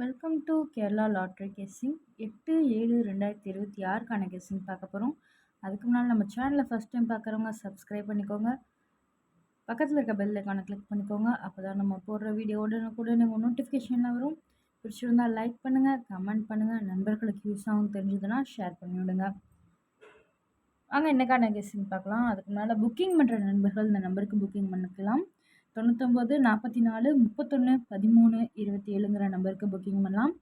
Welcome to Kerala lottery guessing 8/7/2026க்கான guessing பார்க்க போகிறோம். அதுக்கு முன்னால் நம்ம சேனலை ஃபஸ்ட் டைம் பார்க்குறவங்க சப்ஸ்கிரைப் பண்ணிக்கோங்க. பக்கத்தில் இருக்க பெல் ஐக்கானை கிளிக் பண்ணிக்கோங்க. அப்போ தான் நம்ம போடுற வீடியோ உடனுக்குடன் உங்கள் நோட்டிஃபிகேஷனில் வரும். பிடிச்சிருந்தால் லைக் பண்ணுங்கள், கமெண்ட் பண்ணுங்கள், நண்பர்களுக்கு யூஸ் ஆகும் தெரிஞ்சதுன்னா ஷேர் பண்ணி விடுங்க. வாங்க என்னக்கான கெஸ்ஸிங் பார்க்கலாம். அதுக்கு முன்னால் புக்கிங் பண்ணுற நண்பர்கள் இந்த நம்பருக்கு புக்கிங் பண்ணிக்கலாம். 99 44 31 13 27ங்கிற நம்பருக்கு புக்கிங் பண்ணலாம்.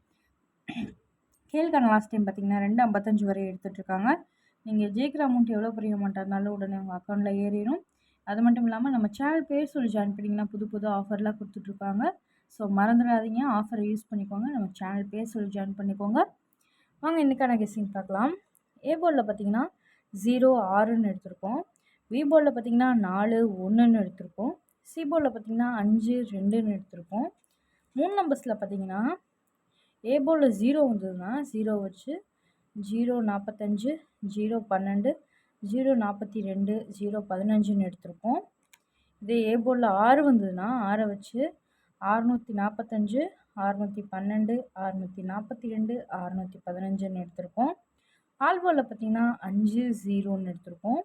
கேளுக்கான லாஸ்ட் டைம் பார்த்தீங்கன்னா 255 வரை எடுத்துகிட்ருக்காங்க. நீங்கள் ஜெயிக்கிற அமௌண்ட் எவ்வளோ பெரிய அமௌண்ட்டாக இருந்தாலும் உடனே உங்கள் அக்கௌண்ட்டில் ஏறிடும். அது மட்டும் இல்லாமல் நம்ம சேனல் பேர் சொல்லி ஜாயின் பண்ணிங்கன்னா புது ஆஃபர்லாம் கொடுத்துட்ருக்காங்க. ஸோ மறந்துடாதீங்க, ஆஃபரை யூஸ் பண்ணிக்கோங்க. நம்ம சேனல் பேர் சொல்லி ஜாயின் பண்ணிக்கோங்க. வாங்க இன்றைக்கான கெஸ்ஸிங் பார்க்கலாம். ஏ போர்டில் பார்த்தீங்கன்னா 0 6ன்னு எடுத்திருக்கோம். பி போர்டில் பார்த்தீங்கன்னா 4 1ன்னு எடுத்திருக்கோம். சி போர்டில் பார்த்தீங்கன்னா 5 2ன்னு எடுத்திருக்கோம். 3 நம்பர்ஸில் பார்த்தீங்கன்னா ஏ போர்டில் 0 வந்ததுன்னா 0 வச்சு 0 45 0 12 0 42 0 15ன்னு எடுத்திருக்கோம். இதே ஏ போர்டில் 6 வந்ததுன்னா 6 வச்சு 645 612 642 615ன்னு எடுத்திருக்கோம். ஆல் போர்டில் பார்த்தீங்கன்னா 5 0ன்னு எடுத்திருக்கோம்.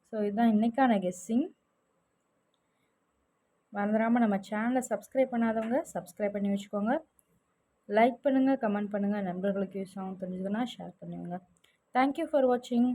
ஸோ இதுதான் இன்றைக்கான கெஸ்ஸிங். மறந்துடாமல் நம்ம சேனலை சப்ஸ்கிரைப் பண்ணாதவங்க சப்ஸ்கிரைப் பண்ணி வச்சுக்கோங்க. லைக் பண்ணுங்கள், கமெண்ட் பண்ணுங்கள், நண்பர்களுக்கு யூஸ் ஆகும் தெரிஞ்சதுன்னா ஷேர் பண்ணுங்கள். தேங்க்யூ ஃபார் வாட்சிங்.